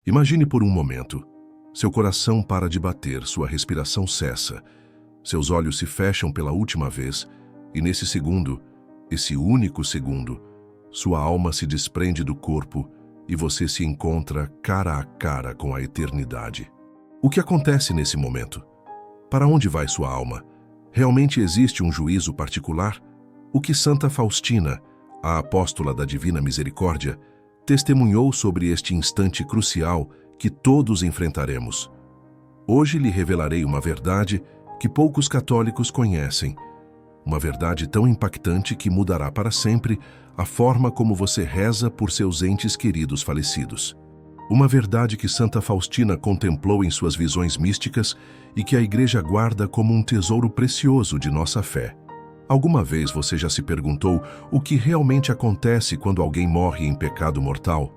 Imagine por um momento. Seu coração para de bater, sua respiração cessa, seus olhos se fecham pela última vez e nesse segundo, esse único segundo, sua alma se desprende do corpo e você se encontra cara a cara com a eternidade. O que acontece nesse momento? Para onde vai sua alma? Realmente existe um juízo particular? O que Santa Faustina, a apóstola da Divina Misericórdia, testemunhou sobre este instante crucial que todos enfrentaremos. Hoje lhe revelarei uma verdade que poucos católicos conhecem, uma verdade tão impactante que mudará para sempre a forma como você reza por seus entes queridos falecidos. Uma verdade que Santa Faustina contemplou em suas visões místicas e que a Igreja guarda como um tesouro precioso de nossa fé. Alguma vez você já se perguntou o que realmente acontece quando alguém morre em pecado mortal?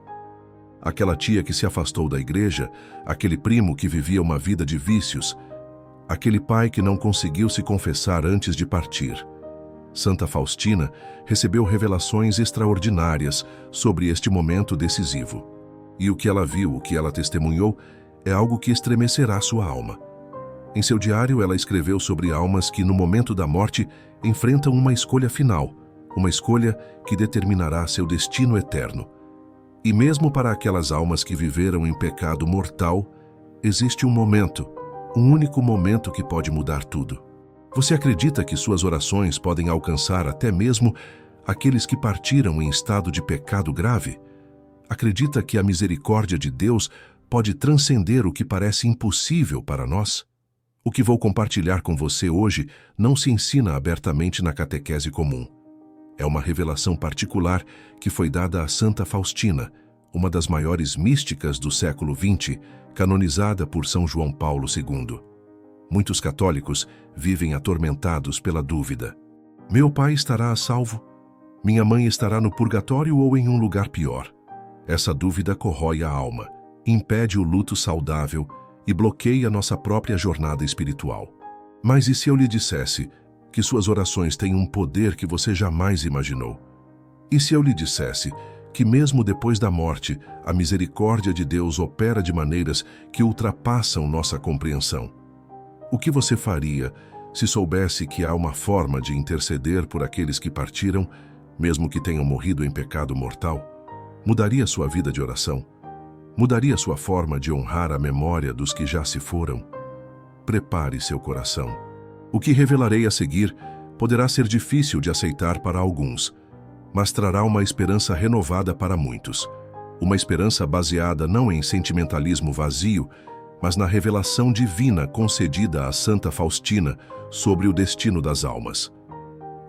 Aquela tia que se afastou da igreja, aquele primo que vivia uma vida de vícios, aquele pai que não conseguiu se confessar antes de partir. Santa Faustina recebeu revelações extraordinárias sobre este momento decisivo. E o que ela viu, o que ela testemunhou, é algo que estremecerá sua alma. Em seu diário, ela escreveu sobre almas que, no momento da morte, enfrentam uma escolha final, uma escolha que determinará seu destino eterno. E mesmo para aquelas almas que viveram em pecado mortal, existe um momento, um único momento que pode mudar tudo. Você acredita que suas orações podem alcançar até mesmo aqueles que partiram em estado de pecado grave? Acredita que a misericórdia de Deus pode transcender o que parece impossível para nós? O que vou compartilhar com você hoje não se ensina abertamente na catequese comum. É uma revelação particular que foi dada a Santa Faustina, uma das maiores místicas do século XX, canonizada por São João Paulo II. Muitos católicos vivem atormentados pela dúvida. Meu pai estará a salvo? Minha mãe estará no purgatório ou em um lugar pior? Essa dúvida corrói a alma, impede o luto saudável e bloqueia nossa própria jornada espiritual. Mas e se eu lhe dissesse que suas orações têm um poder que você jamais imaginou? E se eu lhe dissesse que mesmo depois da morte, a misericórdia de Deus opera de maneiras que ultrapassam nossa compreensão? O que você faria se soubesse que há uma forma de interceder por aqueles que partiram, mesmo que tenham morrido em pecado mortal? Mudaria sua vida de oração? Mudaria sua forma de honrar a memória dos que já se foram? Prepare seu coração. O que revelarei a seguir poderá ser difícil de aceitar para alguns, mas trará uma esperança renovada para muitos. Uma esperança baseada não em sentimentalismo vazio, mas na revelação divina concedida a Santa Faustina sobre o destino das almas.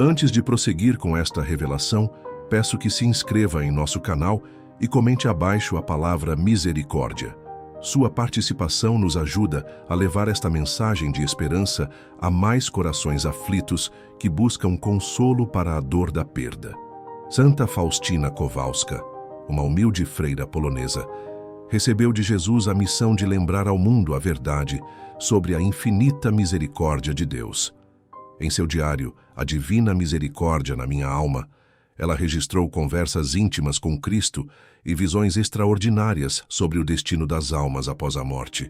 Antes de prosseguir com esta revelação, peço que se inscreva em nosso canal e comente abaixo a palavra misericórdia. Sua participação nos ajuda a levar esta mensagem de esperança a mais corações aflitos que buscam consolo para a dor da perda. Santa Faustina Kowalska, uma humilde freira polonesa, recebeu de Jesus a missão de lembrar ao mundo a verdade sobre a infinita misericórdia de Deus. Em seu diário, A Divina Misericórdia na Minha Alma, ela registrou conversas íntimas com Cristo e visões extraordinárias sobre o destino das almas após a morte.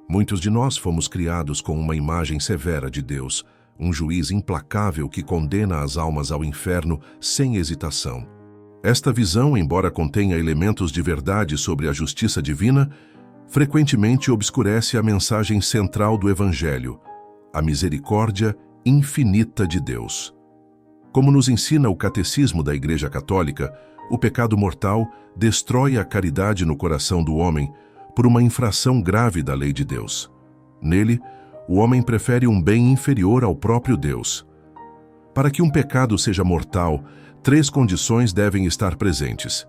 Muitos de nós fomos criados com uma imagem severa de Deus, um juiz implacável que condena as almas ao inferno sem hesitação. Esta visão, embora contenha elementos de verdade sobre a justiça divina, frequentemente obscurece a mensagem central do Evangelho, a misericórdia infinita de Deus. Como nos ensina o Catecismo da Igreja Católica, o pecado mortal destrói a caridade no coração do homem por uma infração grave da lei de Deus. Nele, o homem prefere um bem inferior ao próprio Deus. Para que um pecado seja mortal, 3 condições devem estar presentes: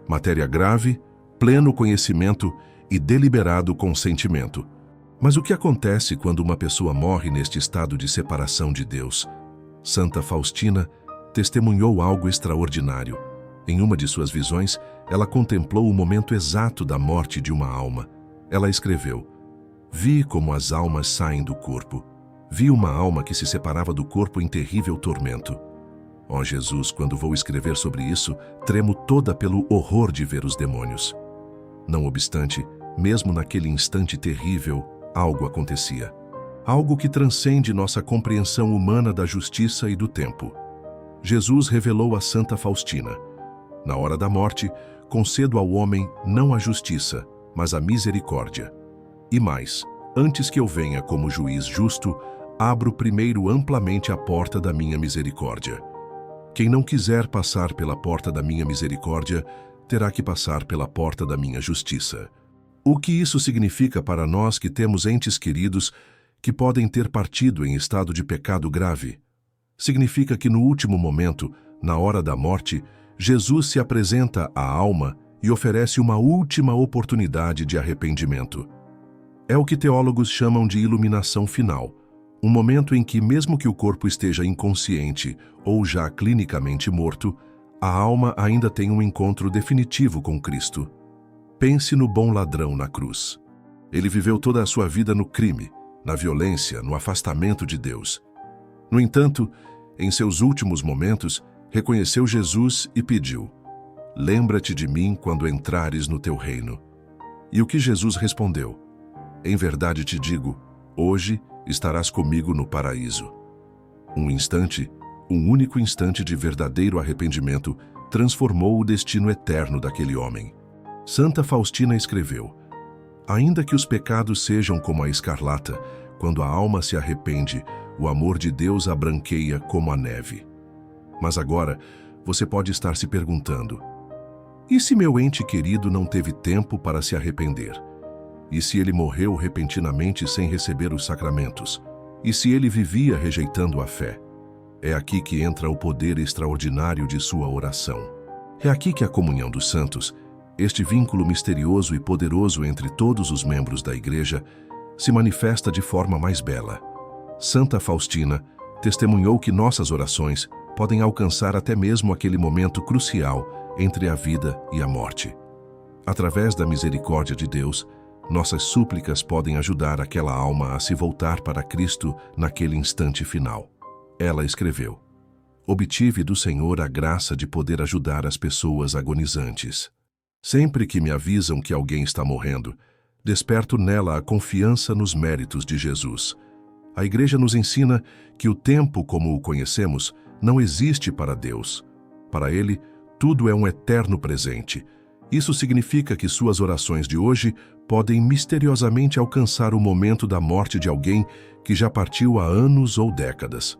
matéria grave, pleno conhecimento e deliberado consentimento. Mas o que acontece quando uma pessoa morre neste estado de separação de Deus? Santa Faustina testemunhou algo extraordinário. Em uma de suas visões, ela contemplou o momento exato da morte de uma alma. Ela escreveu: Vi como as almas saem do corpo. Vi uma alma que se separava do corpo em terrível tormento. Ó Jesus, quando vou escrever sobre isso, tremo toda pelo horror de ver os demônios. Não obstante, mesmo naquele instante terrível, algo acontecia. Algo que transcende nossa compreensão humana da justiça e do tempo. Jesus revelou a Santa Faustina: na hora da morte, concedo ao homem não a justiça, mas a misericórdia. E mais, antes que eu venha como juiz justo, abro primeiro amplamente a porta da minha misericórdia. Quem não quiser passar pela porta da minha misericórdia, terá que passar pela porta da minha justiça. O que isso significa para nós que temos entes queridos que podem ter partido em estado de pecado grave? Significa que no último momento, na hora da morte, Jesus se apresenta à alma e oferece uma última oportunidade de arrependimento. É o que teólogos chamam de iluminação final, um momento em que, mesmo que o corpo esteja inconsciente ou já clinicamente morto, a alma ainda tem um encontro definitivo com Cristo. Pense no bom ladrão na cruz. Ele viveu toda a sua vida no crime, na violência, no afastamento de Deus. No entanto, em seus últimos momentos, reconheceu Jesus e pediu: lembra-te de mim quando entrares no teu reino. E o que Jesus respondeu? Em verdade te digo, hoje estarás comigo no paraíso. Um instante, um único instante de verdadeiro arrependimento, transformou o destino eterno daquele homem. Santa Faustina escreveu: ainda que os pecados sejam como a escarlata, quando a alma se arrepende, o amor de Deus a branqueia como a neve. Mas agora, você pode estar se perguntando: e se meu ente querido não teve tempo para se arrepender? E se ele morreu repentinamente sem receber os sacramentos? E se ele vivia rejeitando a fé? É aqui que entra o poder extraordinário de sua oração. É aqui que a comunhão dos santos, este vínculo misterioso e poderoso entre todos os membros da Igreja, se manifesta de forma mais bela. Santa Faustina testemunhou que nossas orações podem alcançar até mesmo aquele momento crucial entre a vida e a morte. Através da misericórdia de Deus, nossas súplicas podem ajudar aquela alma a se voltar para Cristo naquele instante final. Ela escreveu: obtive do Senhor a graça de poder ajudar as pessoas agonizantes. Sempre que me avisam que alguém está morrendo, desperto nela a confiança nos méritos de Jesus. A Igreja nos ensina que o tempo como o conhecemos não existe para Deus. Para Ele, tudo é um eterno presente. Isso significa que suas orações de hoje podem misteriosamente alcançar o momento da morte de alguém que já partiu há anos ou décadas.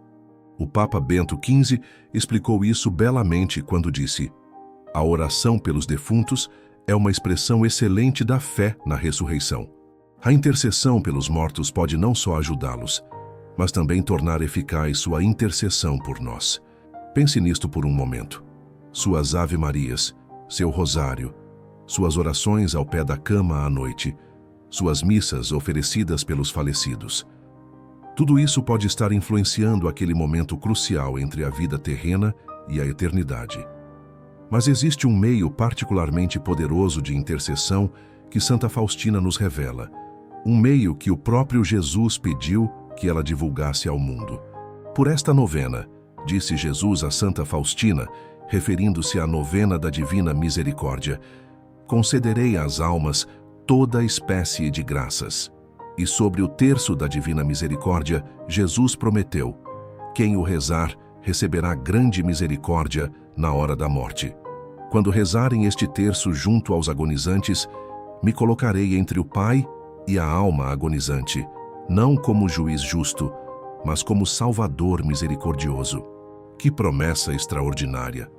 O Papa Bento XV explicou isso belamente quando disse: a oração pelos defuntos é uma expressão excelente da fé na ressurreição. A intercessão pelos mortos pode não só ajudá-los, mas também tornar eficaz sua intercessão por nós. Pense nisto por um momento. Suas Ave-Marias, seu rosário, suas orações ao pé da cama à noite, suas missas oferecidas pelos falecidos. Tudo isso pode estar influenciando aquele momento crucial entre a vida terrena e a eternidade. Mas existe um meio particularmente poderoso de intercessão que Santa Faustina nos revela, um meio que o próprio Jesus pediu que ela divulgasse ao mundo. Por esta novena, disse Jesus a Santa Faustina, referindo-se à novena da Divina Misericórdia, concederei às almas toda espécie de graças. E sobre o terço da Divina Misericórdia, Jesus prometeu: quem o rezar receberá grande misericórdia na hora da morte. Quando rezarem este terço junto aos agonizantes, me colocarei entre o Pai e a alma agonizante, não como juiz justo, mas como Salvador misericordioso. Que promessa extraordinária!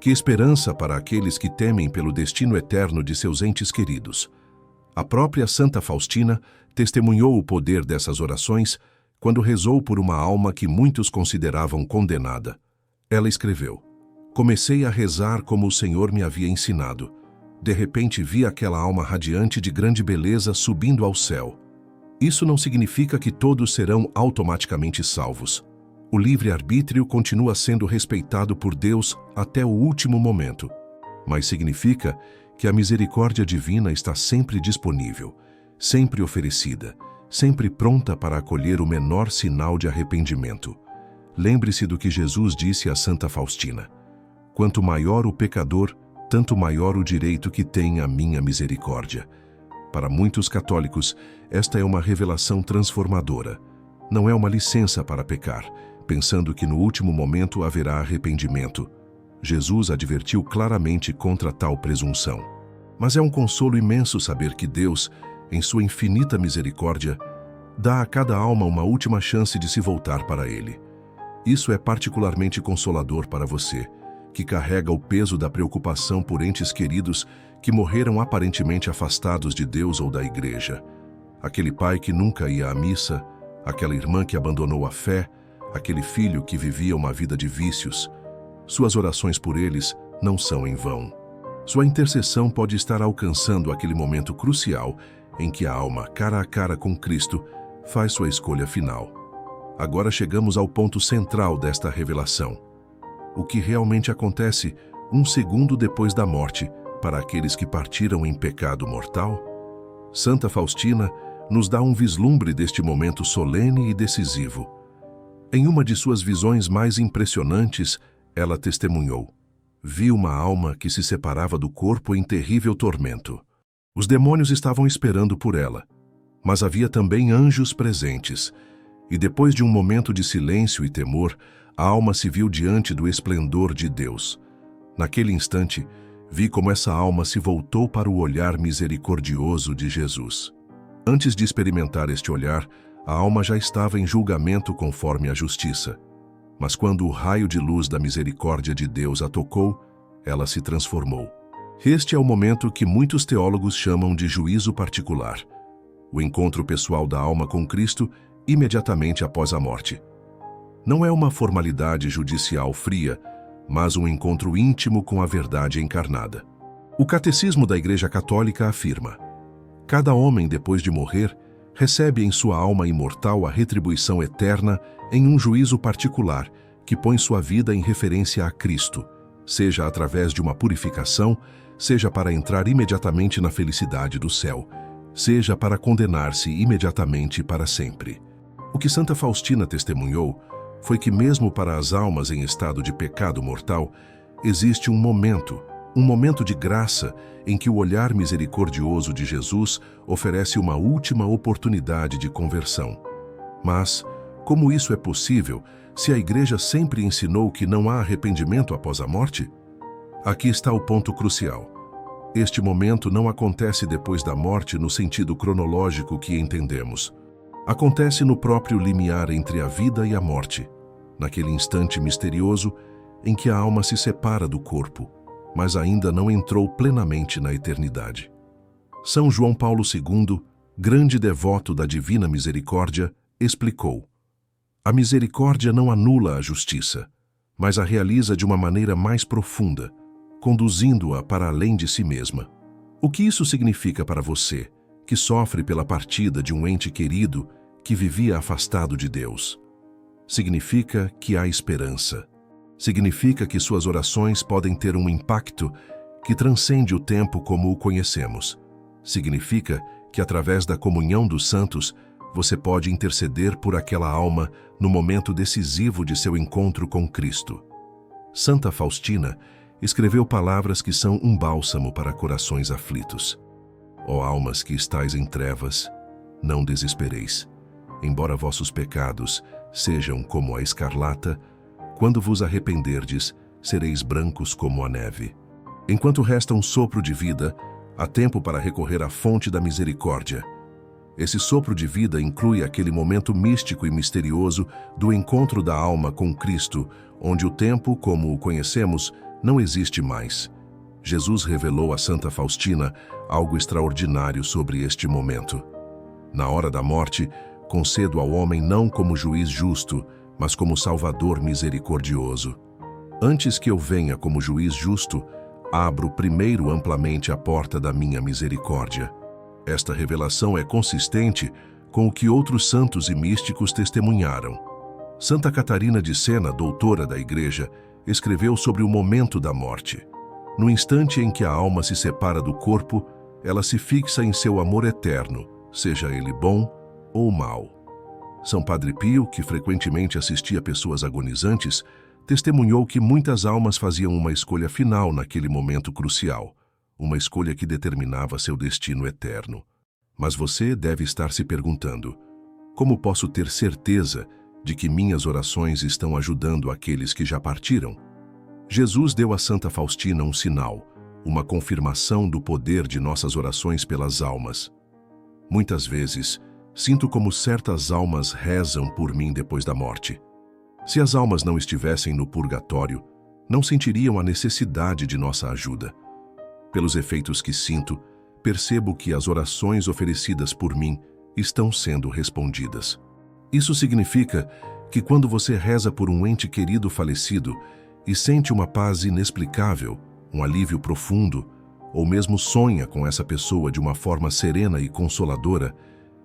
Que esperança para aqueles que temem pelo destino eterno de seus entes queridos. A própria Santa Faustina testemunhou o poder dessas orações quando rezou por uma alma que muitos consideravam condenada. Ela escreveu: comecei a rezar como o Senhor me havia ensinado. De repente vi aquela alma radiante de grande beleza subindo ao céu. Isso não significa que todos serão automaticamente salvos. O livre-arbítrio continua sendo respeitado por Deus até o último momento, mas significa que a misericórdia divina está sempre disponível, sempre oferecida, sempre pronta para acolher o menor sinal de arrependimento. Lembre-se do que Jesus disse a Santa Faustina: quanto maior o pecador, tanto maior o direito que tem a minha misericórdia. Para muitos católicos, esta é uma revelação transformadora. Não é uma licença para pecar, pensando que no último momento haverá arrependimento. Jesus advertiu claramente contra tal presunção. Mas é um consolo imenso saber que Deus, em sua infinita misericórdia, dá a cada alma uma última chance de se voltar para Ele. Isso é particularmente consolador para você, que carrega o peso da preocupação por entes queridos que morreram aparentemente afastados de Deus ou da igreja. Aquele pai que nunca ia à missa, aquela irmã que abandonou a fé, aquele filho que vivia uma vida de vícios. Suas orações por eles não são em vão. Sua intercessão pode estar alcançando aquele momento crucial em que a alma, cara a cara com Cristo, faz sua escolha final. Agora chegamos ao ponto central desta revelação. O que realmente acontece 1 segundo depois da morte para aqueles que partiram em pecado mortal? Santa Faustina nos dá um vislumbre deste momento solene e decisivo. Em uma de suas visões mais impressionantes, ela testemunhou: vi uma alma que se separava do corpo em terrível tormento. Os demônios estavam esperando por ela, mas havia também anjos presentes. E depois de um momento de silêncio e temor, a alma se viu diante do esplendor de Deus. Naquele instante, vi como essa alma se voltou para o olhar misericordioso de Jesus. Antes de experimentar este olhar, a alma já estava em julgamento conforme a justiça. Mas quando o raio de luz da misericórdia de Deus a tocou, ela se transformou. Este é o momento que muitos teólogos chamam de juízo particular. O encontro pessoal da alma com Cristo imediatamente após a morte. Não é uma formalidade judicial fria, mas um encontro íntimo com a verdade encarnada. O Catecismo da Igreja Católica afirma: cada homem, depois de morrer, recebe em sua alma imortal a retribuição eterna em um juízo particular que põe sua vida em referência a Cristo, seja através de uma purificação, seja para entrar imediatamente na felicidade do céu, seja para condenar-se imediatamente para sempre. O que Santa Faustina testemunhou foi que mesmo para as almas em estado de pecado mortal, existe um momento de graça em que o olhar misericordioso de Jesus oferece uma última oportunidade de conversão. Mas, como isso é possível se a Igreja sempre ensinou que não há arrependimento após a morte? Aqui está o ponto crucial. Este momento não acontece depois da morte no sentido cronológico que entendemos. Acontece no próprio limiar entre a vida e a morte, naquele instante misterioso em que a alma se separa do corpo, mas ainda não entrou plenamente na eternidade. São João Paulo II, grande devoto da Divina Misericórdia, explicou: a misericórdia não anula a justiça, mas a realiza de uma maneira mais profunda, conduzindo-a para além de si mesma. O que isso significa para você, que sofre pela partida de um ente querido que vivia afastado de Deus? Significa que há esperança. Significa que suas orações podem ter um impacto que transcende o tempo como o conhecemos. Significa que, através da comunhão dos santos, você pode interceder por aquela alma no momento decisivo de seu encontro com Cristo. Santa Faustina escreveu palavras que são um bálsamo para corações aflitos. Ó almas que estais em trevas, não desespereis. Embora vossos pecados sejam como a escarlata, quando vos arrependerdes, sereis brancos como a neve. Enquanto resta um sopro de vida, há tempo para recorrer à fonte da misericórdia. Esse sopro de vida inclui aquele momento místico e misterioso do encontro da alma com Cristo, onde o tempo, como o conhecemos, não existe mais. Jesus revelou a Santa Faustina algo extraordinário sobre este momento. Na hora da morte, concedo ao homem não como juiz justo, mas como Salvador misericordioso. Antes que eu venha como juiz justo, abro primeiro amplamente a porta da minha misericórdia. Esta revelação é consistente com o que outros santos e místicos testemunharam. Santa Catarina de Sena, doutora da Igreja, escreveu sobre o momento da morte. No instante em que a alma se separa do corpo, ela se fixa em seu amor eterno, seja ele bom ou mau. São Padre Pio, que frequentemente assistia pessoas agonizantes, testemunhou que muitas almas faziam uma escolha final naquele momento crucial, uma escolha que determinava seu destino eterno. Mas você deve estar se perguntando: como posso ter certeza de que minhas orações estão ajudando aqueles que já partiram? Jesus deu a Santa Faustina um sinal, uma confirmação do poder de nossas orações pelas almas. Muitas vezes, sinto como certas almas rezam por mim depois da morte. Se as almas não estivessem no purgatório, não sentiriam a necessidade de nossa ajuda. Pelos efeitos que sinto, percebo que as orações oferecidas por mim estão sendo respondidas. Isso significa que quando você reza por um ente querido falecido e sente uma paz inexplicável, um alívio profundo, ou mesmo sonha com essa pessoa de uma forma serena e consoladora,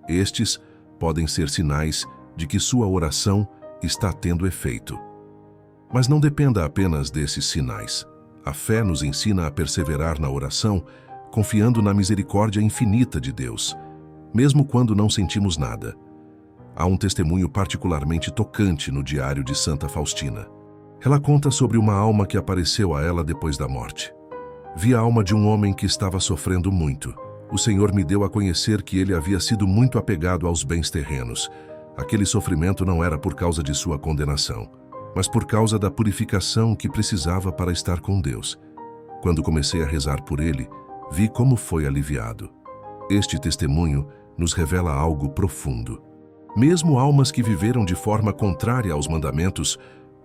estes podem ser sinais de que sua oração está tendo efeito. Mas não dependa apenas desses sinais. A fé nos ensina a perseverar na oração, confiando na misericórdia infinita de Deus, mesmo quando não sentimos nada. Há um testemunho particularmente tocante no diário de Santa Faustina. Ela conta sobre uma alma que apareceu a ela depois da morte. Vi a alma de um homem que estava sofrendo muito. O Senhor me deu a conhecer que ele havia sido muito apegado aos bens terrenos. Aquele sofrimento não era por causa de sua condenação, mas por causa da purificação que precisava para estar com Deus. Quando comecei a rezar por ele, vi como foi aliviado. Este testemunho nos revela algo profundo. Mesmo almas que viveram de forma contrária aos mandamentos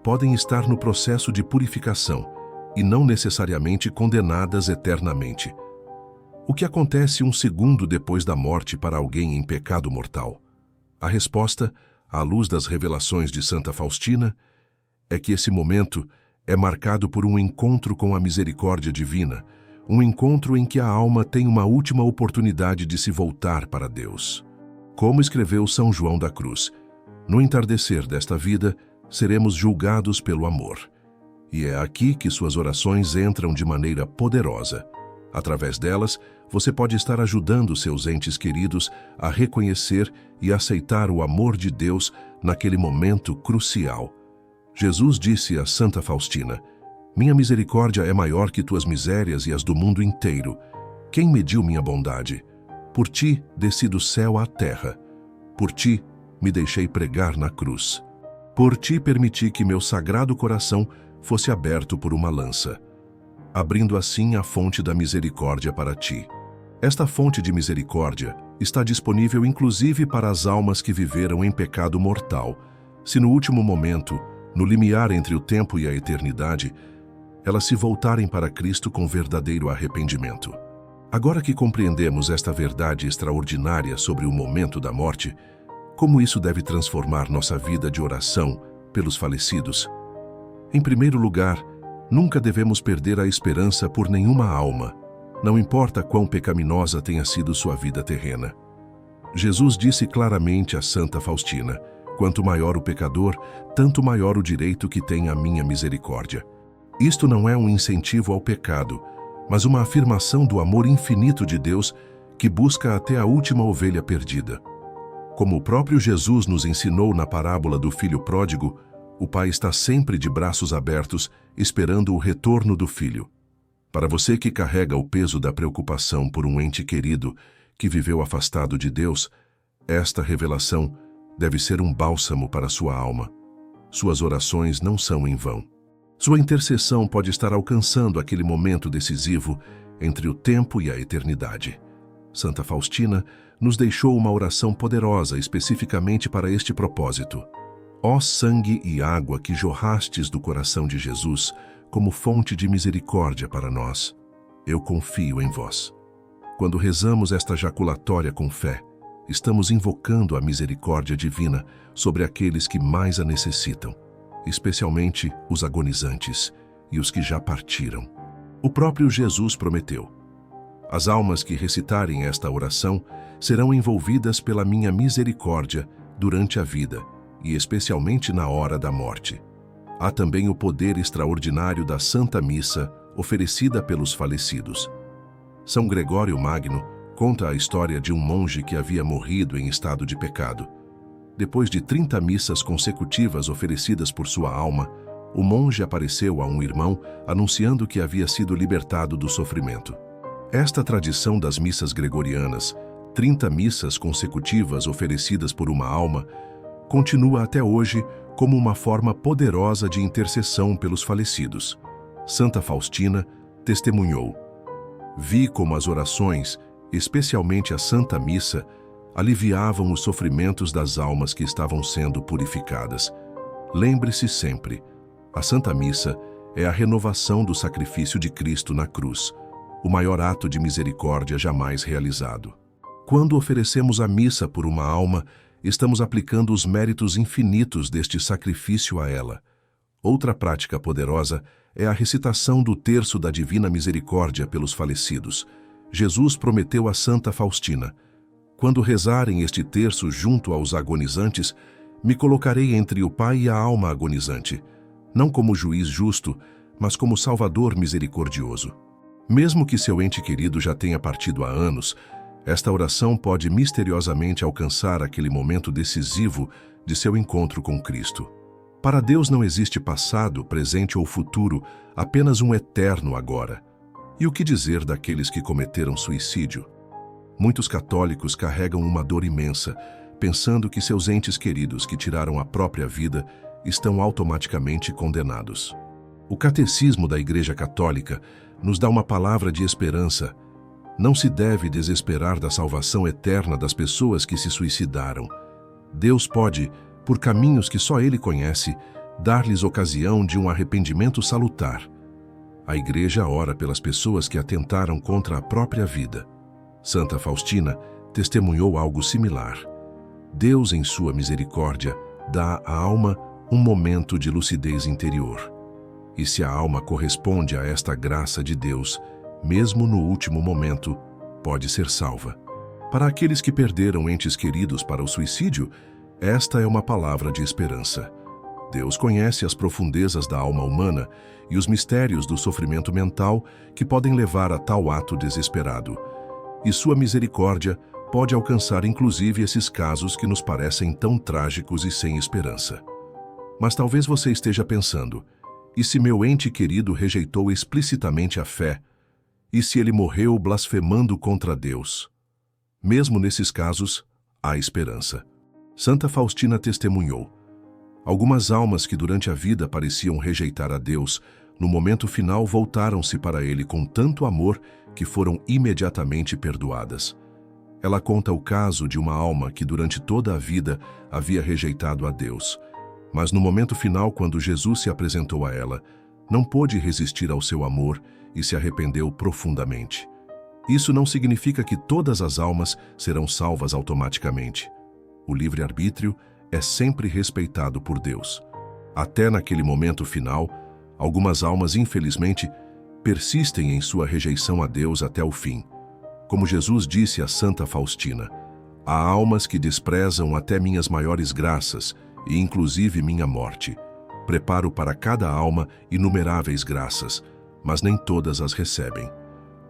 podem estar no processo de purificação e não necessariamente condenadas eternamente. O que acontece um segundo depois da morte para alguém em pecado mortal? A resposta, à luz das revelações de Santa Faustina, é que esse momento é marcado por um encontro com a misericórdia divina, um encontro em que a alma tem uma última oportunidade de se voltar para Deus. Como escreveu São João da Cruz, no entardecer desta vida, seremos julgados pelo amor. E é aqui que suas orações entram de maneira poderosa. Através delas, você pode estar ajudando seus entes queridos a reconhecer e aceitar o amor de Deus naquele momento crucial. Jesus disse a Santa Faustina: minha misericórdia é maior que tuas misérias e as do mundo inteiro. Quem mediu minha bondade? Por ti desci do céu à terra. Por ti me deixei pregar na cruz. Por ti permiti que meu sagrado coração fosse aberto por uma lança, abrindo assim a fonte da misericórdia para ti. Esta fonte de misericórdia está disponível inclusive para as almas que viveram em pecado mortal, se no último momento, no limiar entre o tempo e a eternidade, elas se voltarem para Cristo com verdadeiro arrependimento. Agora que compreendemos esta verdade extraordinária sobre o momento da morte, como isso deve transformar nossa vida de oração pelos falecidos? Em primeiro lugar, nunca devemos perder a esperança por nenhuma alma, não importa quão pecaminosa tenha sido sua vida terrena. Jesus disse claramente a Santa Faustina: quanto maior o pecador, tanto maior o direito que tem à minha misericórdia. Isto não é um incentivo ao pecado, mas uma afirmação do amor infinito de Deus que busca até a última ovelha perdida. Como o próprio Jesus nos ensinou na parábola do filho pródigo, o pai está sempre de braços abertos, esperando o retorno do filho. Para você que carrega o peso da preocupação por um ente querido que viveu afastado de Deus, esta revelação deve ser um bálsamo para sua alma. Suas orações não são em vão. Sua intercessão pode estar alcançando aquele momento decisivo entre o tempo e a eternidade. Santa Faustina nos deixou uma oração poderosa especificamente para este propósito. Ó sangue e água que jorrastes do coração de Jesus como fonte de misericórdia para nós, eu confio em vós. Quando rezamos esta jaculatória com fé, estamos invocando a misericórdia divina sobre aqueles que mais a necessitam, especialmente os agonizantes e os que já partiram. O próprio Jesus prometeu: as almas que recitarem esta oração serão envolvidas pela minha misericórdia durante a vida e especialmente na hora da morte. Há também o poder extraordinário da Santa Missa oferecida pelos falecidos. São Gregório Magno conta a história de um monge que havia morrido em estado de pecado. Depois de 30 missas consecutivas oferecidas por sua alma, o monge apareceu a um irmão anunciando que havia sido libertado do sofrimento. Esta tradição das missas gregorianas, 30 missas consecutivas oferecidas por uma alma, continua até hoje como uma forma poderosa de intercessão pelos falecidos. Santa Faustina testemunhou: vi como as orações, especialmente a Santa Missa, aliviavam os sofrimentos das almas que estavam sendo purificadas. Lembre-se sempre, a Santa Missa é a renovação do sacrifício de Cristo na cruz, o maior ato de misericórdia jamais realizado. Quando oferecemos a missa por uma alma, estamos aplicando os méritos infinitos deste sacrifício a ela. Outra prática poderosa é a recitação do terço da Divina Misericórdia pelos falecidos. Jesus prometeu a Santa Faustina: quando rezarem este terço junto aos agonizantes, me colocarei entre o Pai e a alma agonizante, não como juiz justo, mas como Salvador misericordioso. Mesmo que seu ente querido já tenha partido há anos, esta oração pode misteriosamente alcançar aquele momento decisivo de seu encontro com Cristo. Para Deus não existe passado, presente ou futuro, apenas um eterno agora. E o que dizer daqueles que cometeram suicídio? Muitos católicos carregam uma dor imensa, pensando que seus entes queridos que tiraram a própria vida estão automaticamente condenados. O Catecismo da Igreja Católica nos dá uma palavra de esperança. Não se deve desesperar da salvação eterna das pessoas que se suicidaram. Deus pode, por caminhos que só Ele conhece, dar-lhes ocasião de um arrependimento salutar. A Igreja ora pelas pessoas que atentaram contra a própria vida. Santa Faustina testemunhou algo similar. Deus, em sua misericórdia, dá à alma um momento de lucidez interior. E se a alma corresponde a esta graça de Deus, mesmo no último momento, pode ser salva. Para aqueles que perderam entes queridos para o suicídio, esta é uma palavra de esperança. Deus conhece as profundezas da alma humana e os mistérios do sofrimento mental que podem levar a tal ato desesperado. E sua misericórdia pode alcançar inclusive esses casos que nos parecem tão trágicos e sem esperança. Mas talvez você esteja pensando: e se meu ente querido rejeitou explicitamente a fé? E se ele morreu blasfemando contra Deus? Mesmo nesses casos, há esperança. Santa Faustina testemunhou: algumas almas que durante a vida pareciam rejeitar a Deus, no momento final voltaram-se para Ele com tanto amor que foram imediatamente perdoadas. Ela conta o caso de uma alma que durante toda a vida havia rejeitado a Deus, mas no momento final, quando Jesus se apresentou a ela, não pôde resistir ao seu amor e se arrependeu profundamente. Isso não significa que todas as almas serão salvas automaticamente. O livre-arbítrio é sempre respeitado por Deus. Até naquele momento final, algumas almas, infelizmente, persistem em sua rejeição a Deus até o fim. Como Jesus disse a Santa Faustina: há almas que desprezam até minhas maiores graças e inclusive minha morte. Preparo para cada alma inumeráveis graças, mas nem todas as recebem.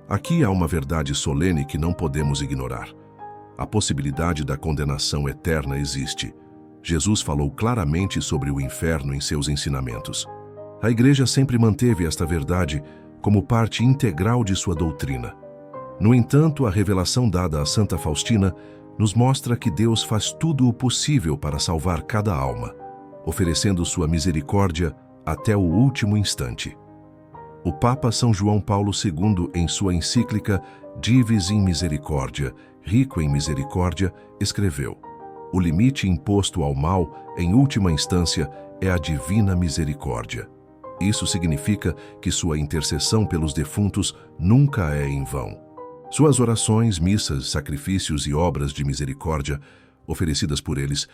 Aqui há uma verdade solene que não podemos ignorar. A possibilidade da condenação eterna existe. Jesus falou claramente sobre o inferno em seus ensinamentos. A Igreja sempre manteve esta verdade como parte integral de sua doutrina. No entanto, a revelação dada a Santa Faustina nos mostra que Deus faz tudo o possível para salvar cada alma, oferecendo sua misericórdia até o último instante. O Papa São João Paulo II, em sua encíclica Divis in Misericordia, Rico em Misericórdia, escreveu: o limite imposto ao mal, em última instância, é a divina misericórdia. Isso significa que sua intercessão pelos defuntos nunca é em vão. Suas orações, missas, sacrifícios e obras de misericórdia oferecidas por eles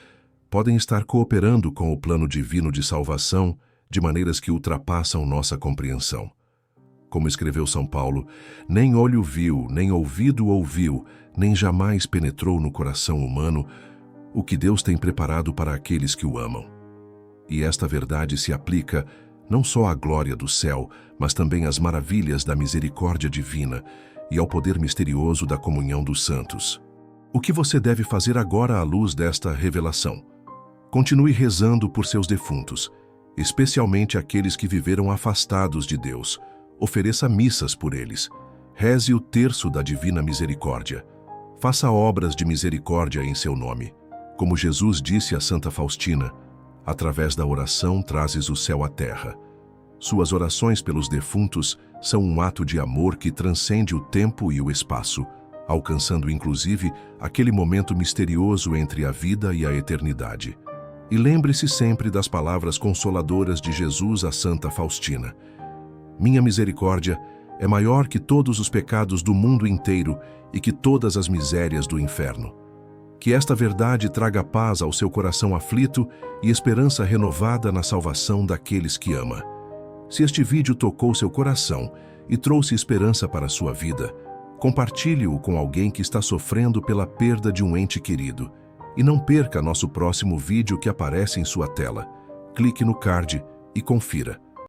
podem estar cooperando com o plano divino de salvação de maneiras que ultrapassam nossa compreensão. Como escreveu São Paulo: nem olho viu, nem ouvido ouviu, nem jamais penetrou no coração humano o que Deus tem preparado para aqueles que o amam. E esta verdade se aplica não só à glória do céu, mas também às maravilhas da misericórdia divina e ao poder misterioso da comunhão dos santos. O que você deve fazer agora à luz desta revelação? Continue rezando por seus defuntos especialmente aqueles que viveram afastados de Deus. Ofereça missas por eles. Reze o terço da Divina Misericórdia. Faça obras de misericórdia em seu nome. Como Jesus disse a Santa Faustina, através da oração trazes o céu à terra. Suas orações pelos defuntos são um ato de amor que transcende o tempo e o espaço, alcançando inclusive aquele momento misterioso entre a vida e a eternidade. E lembre-se sempre das palavras consoladoras de Jesus a Santa Faustina. Minha misericórdia é maior que todos os pecados do mundo inteiro e que todas as misérias do inferno. Que esta verdade traga paz ao seu coração aflito e esperança renovada na salvação daqueles que ama. Se este vídeo tocou seu coração e trouxe esperança para a sua vida, compartilhe-o com alguém que está sofrendo pela perda de um ente querido. E não perca nosso próximo vídeo que aparece em sua tela. Clique no card e confira.